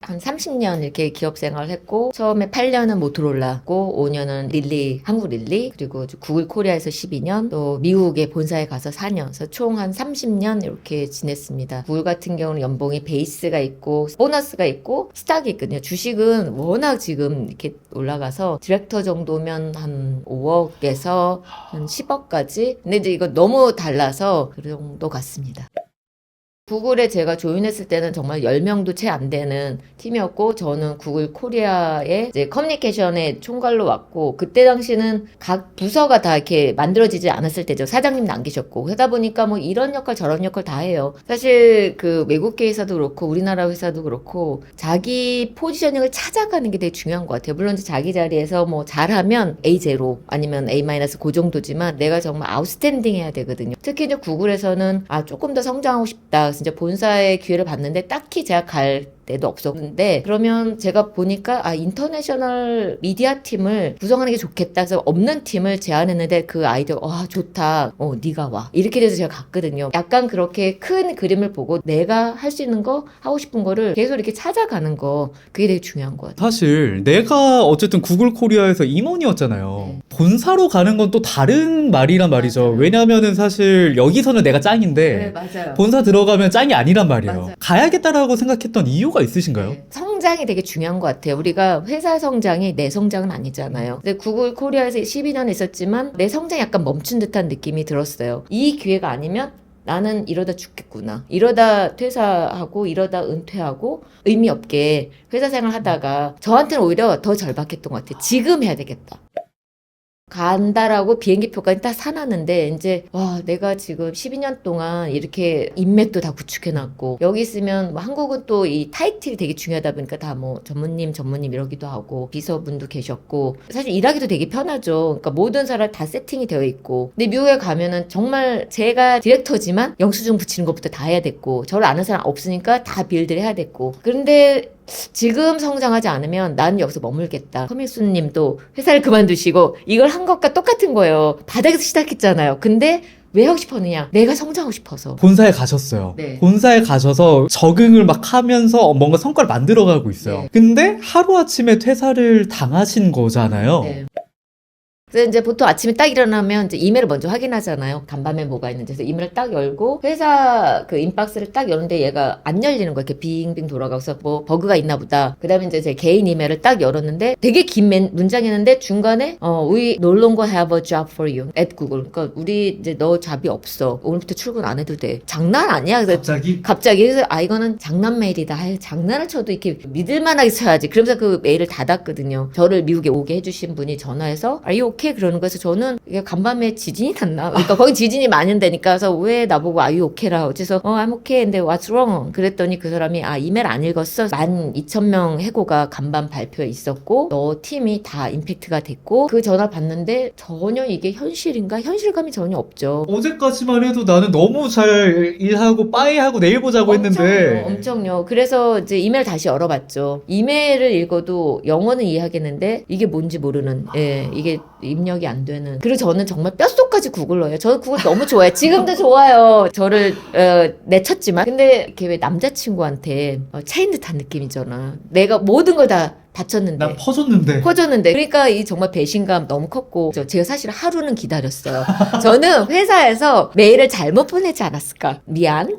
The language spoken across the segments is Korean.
한 30년 이렇게 기업 생활을 했고, 처음에 8년은 모토로라고, 5년은 릴리, 한국 릴리, 그리고 구글 코리아에서 12년, 또 미국의 본사에 가서 4년, 그래서 총 한 30년 이렇게 지냈습니다. 구글 같은 경우는 연봉이 베이스가 있고, 보너스가 있고, 스탁이 있거든요. 주식은 워낙 지금 이렇게 올라가서, 디렉터 정도면 한 5억에서 한 10억까지. 근데 이제 이거 너무 달라서 그 정도 같습니다. 구글에 제가 조인했을 때는 정말 10명도 채 안 되는 팀이었고, 저는 구글 코리아의 이제 커뮤니케이션의 총괄로 왔고, 그때 당시는 각 부서가 다 이렇게 만들어지지 않았을 때죠. 사장님도 안 계셨고. 그러다 보니까 뭐 이런 역할 저런 역할 다 해요. 사실 그 외국계 회사도 그렇고 우리나라 회사도 그렇고 자기 포지셔닝을 찾아가는 게 되게 중요한 것 같아요. 물론 이제 자기 자리에서 뭐 잘하면 A0 아니면 A- 그 정도지만 내가 정말 아웃스탠딩 해야 되거든요. 특히 이제 구글에서는 조금 더 성장하고 싶다. 그래서 이제 본사의 기회를 봤는데 딱히 제가 갈 때도 없었는데, 그러면 제가 보니까 인터내셔널 미디어 팀을 구성하는 게 좋겠다. 그래서 없는 팀을 제안했는데 그 아이디어가 좋다. 네가 와. 이렇게 돼서 제가 갔거든요. 약간 그렇게 큰 그림을 보고 내가 할 수 있는 거, 하고 싶은 거를 계속 이렇게 찾아가는 거, 그게 되게 중요한 것 같아요. 사실 내가 어쨌든 구글 코리아에서 임원이었잖아요. 네. 본사로 가는 건 또 다른 말이란 말이죠. 맞아요. 왜냐면은 사실 여기서는 내가 짱인데 맞아요. 본사 들어가면 짱이 아니란 말이에요. 맞아요. 가야겠다라고 생각했던 이유가 있으신가요? 네. 성장이 되게 중요한 것 같아요. 우리가 회사 성장이 내 성장은 아니잖아요. 근데 구글 코리아에서 12년 있었지만 내 성장이 약간 멈춘 듯한 느낌이 들었어요. 이 기회가 아니면 나는 이러다 죽겠구나. 이러다 퇴사하고 이러다 은퇴하고 의미 없게 회사 생활 하다가 저한테는 오히려 더 절박했던 것 같아요. 지금 해야 되겠다. 간다라고 비행기표까지 딱 사놨는데, 이제 내가 지금 12년 동안 이렇게 인맥도 다 구축해놨고, 여기 있으면 뭐 한국은 또 이 타이틀이 되게 중요하다 보니까 다 뭐 전무님 이러기도 하고, 비서분도 계셨고, 사실 일하기도 되게 편하죠. 그러니까 모든 사람 다 세팅이 되어 있고. 근데 미국에 가면은 정말 제가 디렉터지만 영수증 붙이는 것부터 다 해야 됐고, 저를 아는 사람 없으니까 다 빌드를 해야 됐고. 그런데 지금 성장하지 않으면 나는 여기서 머물겠다. 커밀수님도 회사를 그만두시고 이걸 한 것과 똑같은 거예요. 바닥에서 시작했잖아요. 근데 왜 하고 싶었느냐? 내가 성장하고 싶어서. 본사에 가셨어요. 네. 본사에 가셔서 적응을 막 하면서 뭔가 성과를 만들어가고 있어요. 네. 근데 하루아침에 퇴사를 당하신 거잖아요. 네. 그래서 이제 보통 아침에 딱 일어나면 이제 이메일을 먼저 확인하잖아요. 간밤에 뭐가 있는지. 그래서 이메일을 딱 열고 회사 그 인박스를 딱 여는데 얘가 안 열리는 거야. 이렇게 빙빙 돌아가서 뭐 버그가 있나 보다. 그 다음에 이제 제 개인 이메일을 딱 열었는데 되게 긴 문장이었는데 중간에 We no longer have a job for you at Google. 그러니까 우리 이제 너 잡이 없어. 오늘부터 출근 안 해도 돼. 장난 아니야. 그래서 갑자기 그래서 이거는 장난 메일이다. 장난을 쳐도 이렇게 믿을만하게 쳐야지. 그러면서 그 메일을 닫았거든요. 저를 미국에 오게 해주신 분이 전화해서 Are you okay? 그러는 거에서 저는 이게 간밤에 지진이 났나? 그러니까 거기 지진이 많은 데니까 그래서 왜 나보고 Are you okay라? 그래서 I'm okay. 근데 what's wrong? 그랬더니 그 사람이 이메일 안 읽었어. 12,000명 해고가 간밤 발표에 있었고 너 팀이 다 임팩트가 됐고 그 전화 받는데 전혀 이게 현실인가? 현실감이 전혀 없죠. 어제까지만 해도 나는 너무 잘 일하고 빠이하고 내일 보자고 했는데 엄청요. 그래서 이제 이메일 다시 열어봤죠. 이메일을 읽어도 영어는 이해하겠는데 이게 뭔지 모르는, 이게 입력이 안 되는. 그리고 저는 정말 뼛속까지 구글 넣어요. 저는 구글 너무 좋아해요. 지금도 좋아요. 저를 내쳤지만. 근데 이렇게 왜 남자친구한테 차인 듯한 느낌이잖아. 내가 모든 걸 다 바쳤는데. 난 퍼졌는데. 그러니까 이 정말 배신감 너무 컸고, 제가 사실 하루는 기다렸어요. 저는 회사에서 메일을 잘못 보내지 않았을까? 미안.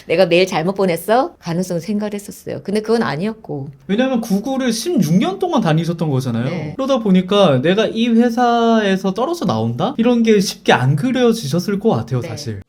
내가 메일 잘못 보냈어? 가능성 생각을 했었어요. 근데 그건 아니었고. 왜냐면 구글을 16년 동안 다니셨던 거잖아요. 네. 그러다 보니까 내가 이 회사에서 떨어져 나온다? 이런 게 쉽게 안 그려지셨을 것 같아요, 네. 사실.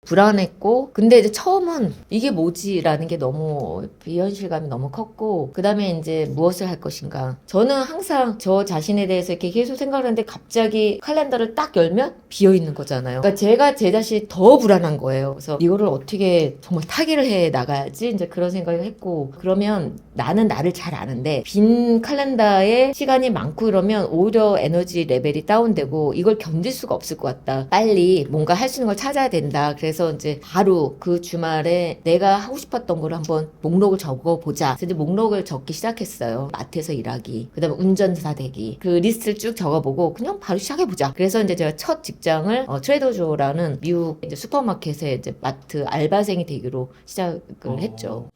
불안했고, 근데 이제 처음은 이게 뭐지라는 게 너무 비현실감이 너무 컸고, 그 다음에 이제 무엇을 할 것인가. 저는 항상 저 자신에 대해서 이렇게 계속 생각을 하는데 갑자기 칼렌더를 딱 열면 비어있는 거잖아요. 그러니까 제가 제 자신이 더 불안한 거예요. 그래서 이거를 어떻게 정말 타개를 해 나가야지 이제 그런 생각을 했고, 그러면 나는 나를 잘 아는데 빈 칼렌더에 시간이 많고 이러면 오히려 에너지 레벨이 다운되고 이걸 견딜 수가 없을 것 같다. 빨리 뭔가 할 수 있는 걸 찾아야 된다. 그래서 이제 바로 그 주말에 내가 하고 싶었던 걸 한번 목록을 적어보자. 그래서 이제 목록을 적기 시작했어요. 마트에서 일하기, 그 다음에 운전사 되기, 그 리스트를 쭉 적어보고 그냥 바로 시작해보자. 그래서 이제 제가 첫 직장을 트레이더조라는 미국 이제 슈퍼마켓에 이제 마트 알바생이 되기로 시작을 했죠.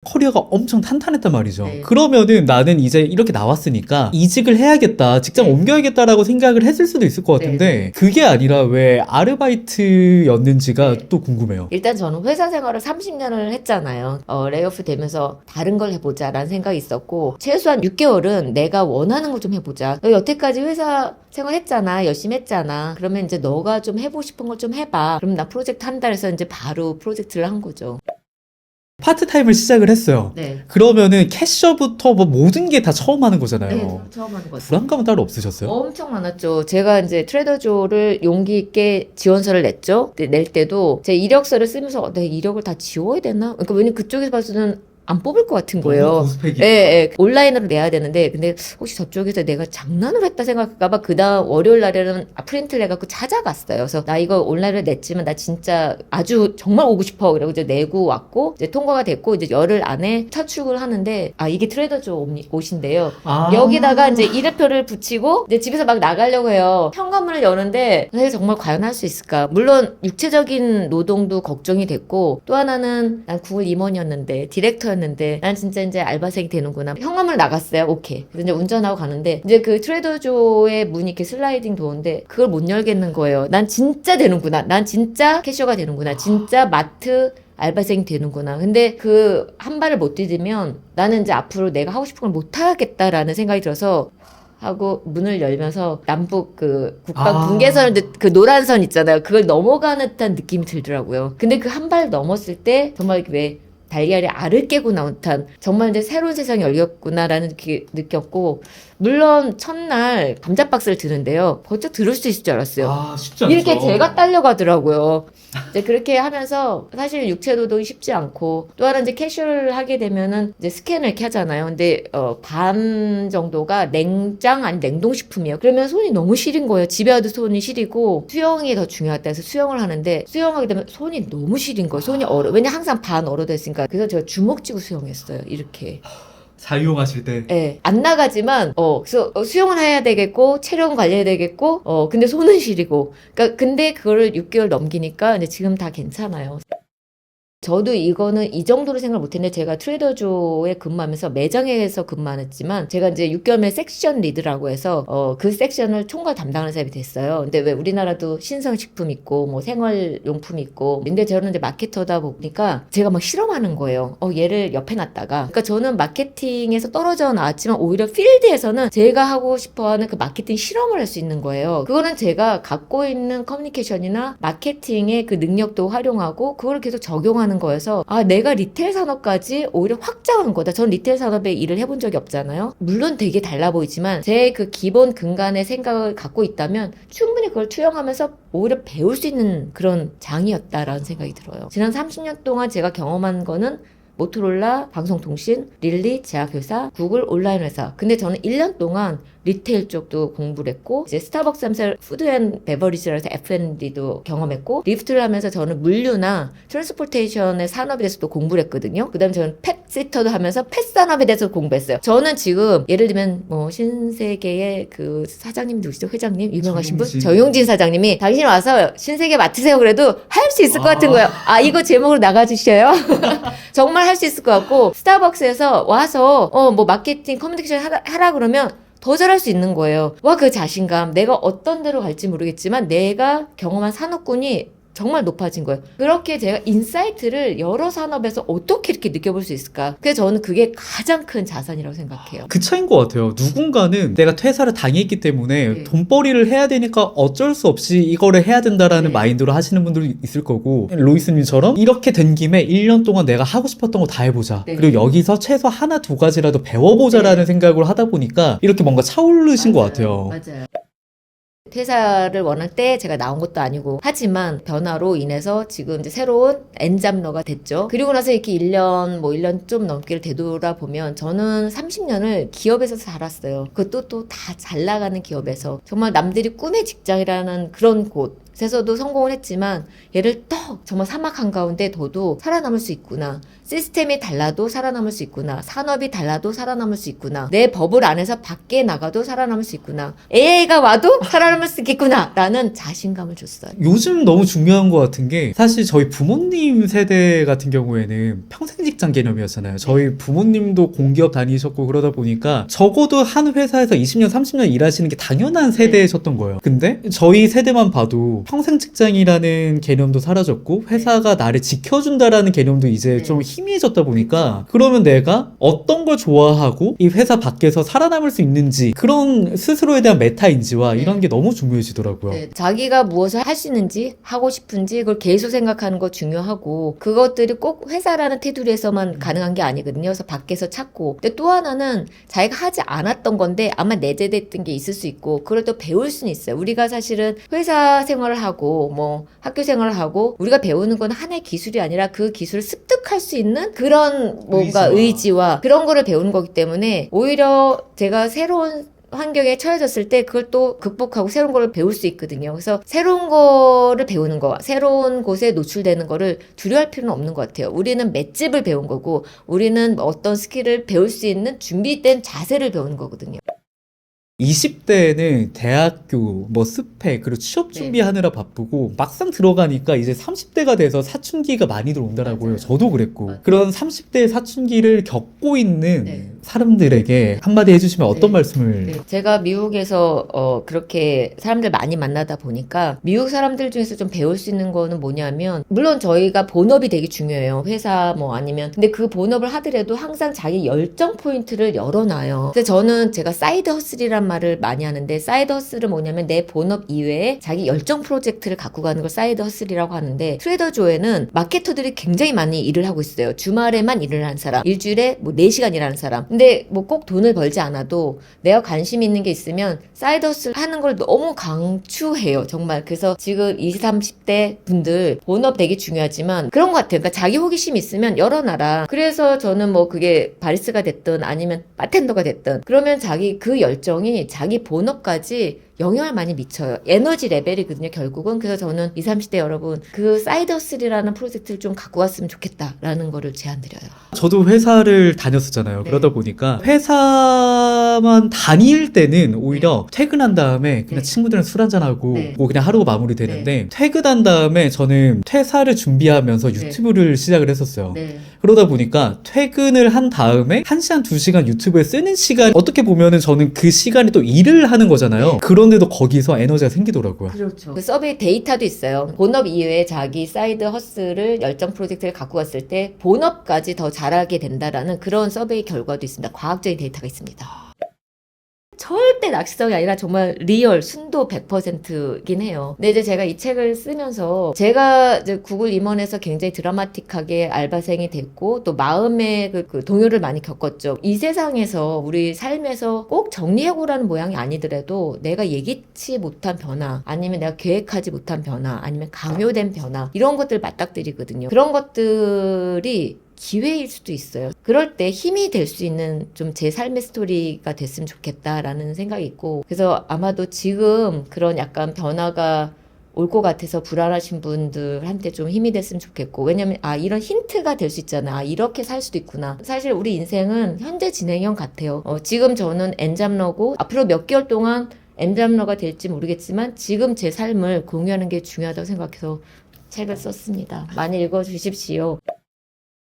커리어가 엄청 탄탄했단 말이죠. 네. 그러면은 나는 이제 이렇게 나왔으니까 이직을 해야겠다, 직장 네. 옮겨야겠다라고 생각을 했을 수도 있을 것 같은데 네. 그게 아니라 왜 아르바이트였는지가 네. 또 궁금해요. 일단 저는 회사 생활을 30년을 했잖아요. 레이오프 되면서 다른 걸 해보자라는 생각이 있었고 최소한 6개월은 내가 원하는 걸 좀 해보자. 너 여태까지 회사 생활했잖아. 열심히 했잖아. 그러면 이제 너가 좀 해보고 싶은 걸 좀 해봐. 그럼 나 프로젝트 한다 해서 이제 바로 프로젝트를 한 거죠. 파트타임을 시작을 했어요. 네. 그러면은 캐셔부터 뭐 모든 게 다 처음 하는 거잖아요. 네, 처음 하는 거죠. 불안감은 따로 없으셨어요? 엄청 많았죠. 제가 이제 트레더조를 용기 있게 지원서를 냈죠. 낼 때도 제 이력서를 쓰면서 내 이력을 다 지워야 되나? 그러니까 왜냐면 그쪽에서 봐서는 안 뽑을 것 같은 거예요. 고스펙이. 예, 예. 온라인으로 내야 되는데, 근데 혹시 저쪽에서 내가 장난을 했다 생각할까봐, 그 다음 월요일 날에는 프린트를 해갖고 찾아갔어요. 그래서 나 이거 온라인으로 냈지만, 나 진짜 아주 정말 오고 싶어. 그리고 이제 내고 왔고, 이제 통과가 됐고, 이제 열흘 안에 첫 출근을 하는데, 이게 트레더조 옷인데요. 아. 여기다가 이제 이름표를 붙이고, 이제 집에서 막 나가려고 해요. 현관문을 여는데, 내가 정말 과연 할 수 있을까? 물론, 육체적인 노동도 걱정이 됐고, 또 하나는 난 구글 임원이었는데, 디렉터였는데, 난 진짜 이제 알바생이 되는구나. 현관문을 나갔어요. 오케이. 그래서 이제 운전하고 가는데, 이제 그 트레더조의 문이 이렇게 슬라이딩 도어인데, 그걸 못 열겠는 거예요. 난 진짜 되는구나. 난 진짜 캐셔가 되는구나. 진짜 마트 알바생이 되는구나. 근데 그 한 발을 못 디디면 나는 이제 앞으로 내가 하고 싶은 걸 못 하겠다라는 생각이 들어서 하고 문을 열면서 남북 그 국방 분계선 그 노란 선 있잖아요. 그걸 넘어가는 듯한 느낌이 들더라고요. 근데 그 한 발 넘었을 때 정말 왜 달걀이 알을 깨고 나온 듯한 정말 이제 새로운 세상이 열렸구나라는 게 느꼈고 물론 첫날 감자 박스를 드는데요. 벌쩍 들을 수 있을 줄 알았어요. 쉽지 않죠. 이렇게 제가 딸려가더라고요. 이제 그렇게 하면서 사실 육체 노동이 쉽지 않고 또 하나 이제 캐주얼 하게 되면은 이제 스캔을 이렇게 하잖아요. 근데 반 정도가 냉장 아니 냉동식품이에요. 그러면 손이 너무 시린 거예요. 집에 와도 손이 시리고 수영이 더 중요하다 해서 수영을 하는데 수영하게 되면 손이 너무 시린 거예요. 손이 왜냐 항상 반 얼어져 있으니까. 그래서 제가 주먹 쥐고 수영했어요. 이렇게. 자유용하실 때. 예, 안 나가지만, 그래서 수영은 해야 되겠고, 체력은 관리해야 되겠고, 근데 손은 시리고. 그러니까, 근데 그거를 6개월 넘기니까, 이제 지금 다 괜찮아요. 저도 이거는 이 정도로 생각을 못했는데 제가 트레더조에 근무하면서 매장에서 근무했지만 제가 이제 6개월에 섹션 리드라고 해서 그 섹션을 총괄 담당하는 사람이 됐어요. 근데 왜 우리나라도 신성식품 있고 뭐 생활용품 있고 근데 저는 이제 마케터다 보니까 제가 막 실험하는 거예요. 얘를 옆에 놨다가 그러니까 저는 마케팅에서 떨어져 나왔지만 오히려 필드에서는 제가 하고 싶어하는 그 마케팅 실험을 할 수 있는 거예요. 그거는 제가 갖고 있는 커뮤니케이션이나 마케팅의 그 능력도 활용하고 그걸 계속 적용하는 거여서 내가 리테일 산업까지 오히려 확장한 거다. 전 리테일 산업에 일을 해본 적이 없잖아요. 물론 되게 달라 보이지만 제 그 기본 근간의 생각을 갖고 있다면 충분히 그걸 투영하면서 오히려 배울 수 있는 그런 장이었다라는 생각이 들어요. 지난 30년 동안 제가 경험한 거는 모토로라, 방송통신, 릴리, 제약회사, 구글 온라인 회사. 근데 저는 1년 동안 리테일 쪽도 공부를 했고 이제 스타벅스 하면서 푸드 앤 베버리지라서 F&D도 경험했고 리프트를 하면서 저는 물류나 트랜스포테이션의 산업에 대해서도 공부를 했거든요. 그 다음에 저는 펫시터도 하면서 펫 산업에 대해서 공부했어요. 저는 지금 예를 들면 뭐 신세계의 그 사장님 누구시죠? 회장님? 유명하신 분? 정용진 사장님이 당신 와서 신세계 맡으세요 그래도 할 수 있을 것 같은 거예요. 이거 제목으로 나가주셔요. 정말 할 수 있을 것 같고 스타벅스에서 와서 뭐 마케팅 커뮤니케이션 하라 그러면 더 잘할 수 있는 거예요. 그 자신감. 내가 어떤 데로 갈지 모르겠지만 내가 경험한 산업군이 정말 높아진 거예요. 그렇게 제가 인사이트를 여러 산업에서 어떻게 이렇게 느껴볼 수 있을까? 그래서 저는 그게 가장 큰 자산이라고 생각해요. 그 차이인 것 같아요. 누군가는 내가 퇴사를 당했기 때문에 네. 돈벌이를 해야 되니까 어쩔 수 없이 이거를 해야 된다라는 네. 마인드로 하시는 분들도 있을 거고 로이스님처럼 이렇게 된 김에 1년 동안 내가 하고 싶었던 거 다 해보자. 네. 그리고 여기서 최소 하나 두 가지라도 배워보자라는 네. 생각으로 하다 보니까 이렇게 뭔가 차오르신 것 같아요. 맞아요. 퇴사를 원할 때 제가 나온 것도 아니고 하지만 변화로 인해서 지금 이제 새로운 엔잡러가 됐죠. 그리고 나서 이렇게 1년 뭐 1년 좀 넘기를 되돌아보면 저는 30년을 기업에서 살았어요. 그것도 또 다 잘 나가는 기업에서 정말 남들이 꿈의 직장이라는 그런 곳에서도 성공을 했지만 얘를 또 정말 사막 한가운데 둬도 살아남을 수 있구나. 시스템이 달라도 살아남을 수 있구나. 산업이 달라도 살아남을 수 있구나. 내 버블 안에서 밖에 나가도 살아남을 수 있구나. AI가 와도 살아남을 수 있겠구나. 라는 자신감을 줬어요. 요즘 너무 중요한 것 같은 게 사실 저희 부모님 세대 같은 경우에는 평생 직장 개념이었잖아요. 저희 부모님도 공기업 다니셨고 그러다 보니까 적어도 한 회사에서 20년, 30년 일하시는 게 당연한 세대셨던 거예요. 근데 저희 세대만 봐도 평생 직장이라는 개념도 사라졌고 회사가 나를 지켜준다라는 개념도 이제 네. 좀 희미해졌다 보니까 그러면 내가 어떤 걸 좋아하고 이 회사 밖에서 살아남을 수 있는지 그런 스스로에 대한 메타인지와 네. 이런 게 너무 중요해지더라고요. 네, 자기가 무엇을 할 수 있는지 하고 싶은지 그걸 계속 생각하는 거 중요하고 그것들이 꼭 회사라는 테두리에서만 가능한 게 아니거든요. 그래서 밖에서 찾고 근데 또 하나는 자기가 하지 않았던 건데 아마 내재됐던 게 있을 수 있고 그걸 또 배울 수는 있어요. 우리가 사실은 회사 생활을 하고 뭐 학교 생활을 하고 우리가 배우는 건 하나의 기술이 아니라 그 기술을 습득할 수 있는 그런 뭔가 의지와 그런 거를 배우는 거기 때문에 오히려 제가 새로운 환경에 처해졌을 때 그걸 또 극복하고 새로운 거를 배울 수 있거든요. 그래서 새로운 거를 배우는 거, 새로운 곳에 노출되는 거를 두려워할 필요는 없는 것 같아요. 우리는 맷집을 배운 거고 우리는 어떤 스킬을 배울 수 있는 준비된 자세를 배우는 거거든요. 20대에는 대학교, 뭐 스펙, 그리고 취업 준비하느라 바쁘고 막상 들어가니까 이제 30대가 돼서 사춘기가 많이 들어온다라고요. 맞아요. 저도 그랬고. 맞아요. 그런 30대의 사춘기를 겪고 있는 네. 사람들에게 한마디 해주시면 어떤 네. 말씀을. 네, 제가 미국에서 그렇게 사람들 많이 만나다 보니까 미국 사람들 중에서 좀 배울 수 있는 거는 뭐냐면 물론 저희가 본업이 되게 중요해요. 회사 뭐 아니면 근데 그 본업을 하더라도 항상 자기 열정 포인트를 열어놔요. 그래서 저는 제가 사이드 허슬이란 말을 많이 하는데 사이드 허슬은 뭐냐면 내 본업 이외에 자기 열정 프로젝트를 갖고 가는 걸 사이드 허슬이라고 하는데 트레이더조에는 마케터들이 굉장히 많이 일을 하고 있어요. 주말에만 일을 하는 사람, 일주일에 뭐 4시간 일하는 사람. 근데 뭐 꼭 돈을 벌지 않아도 내가 관심 있는 게 있으면 사이드 허슬 하는 걸 너무 강추해요. 정말. 그래서 지금 20, 30대 분들 본업 되게 중요하지만 그런 것 같아요. 그러니까 자기 호기심 있으면 열어놔라. 그래서 저는 뭐 그게 바리스가 됐든 아니면 바텐더가 됐든 그러면 자기 그 열정이 자기 본업까지 영향을 많이 미쳐요. 에너지 레벨이거든요, 결국은. 그래서 저는 20, 30대 여러분, 그 사이드 허슬이라는 프로젝트를 좀 갖고 왔으면 좋겠다라는 거를 제안드려요. 저도 회사를 다녔었잖아요. 네. 그러다 보니까 회사만 다닐 때는 오히려 퇴근한 다음에 그냥 네. 친구들이랑 술 한잔하고 네. 뭐 그냥 하루가 마무리되는데 퇴근한 다음에 저는 퇴사를 준비하면서 네. 유튜브를 시작을 했었어요. 네. 그러다 보니까 퇴근을 한 다음에 1시간, 2시간 유튜브에 쓰는 시간 어떻게 보면은 저는 그 시간에 또 일을 하는 거잖아요. 네. 그런데도 거기서 에너지가 생기더라고요. 그렇죠. 그 서베이 데이터도 있어요. 본업 이외에 자기 사이드 허슬을 열정 프로젝트를 갖고 갔을 때 본업까지 더 잘하게 된다라는 그런 서베이 결과도 있습니다. 과학적인 데이터가 있습니다. 절대 낚시성이 아니라 정말 리얼 순도 100%긴 해요. 근데 이제 제가 이 책을 쓰면서 제가 이제 구글 임원에서 굉장히 드라마틱하게 알바생이 됐고 또 마음의 그 동요를 많이 겪었죠. 이 세상에서 우리 삶에서 꼭 정리해고라는 모양이 아니더라도 내가 예기치 못한 변화 아니면 내가 계획하지 못한 변화 아니면 강요된 변화 이런 것들 맞닥뜨리거든요. 그런 것들이 기회일 수도 있어요. 그럴 때 힘이 될 수 있는 좀 제 삶의 스토리가 됐으면 좋겠다라는 생각이 있고 그래서 아마도 지금 그런 약간 변화가 올 것 같아서 불안하신 분들한테 좀 힘이 됐으면 좋겠고 왜냐면 이런 힌트가 될 수 있잖아. 이렇게 살 수도 있구나. 사실 우리 인생은 현재 진행형 같아요. 지금 저는 엔잡러고 앞으로 몇 개월 동안 엔잡러가 될지 모르겠지만 지금 제 삶을 공유하는 게 중요하다고 생각해서 책을 썼습니다. 많이 읽어주십시오.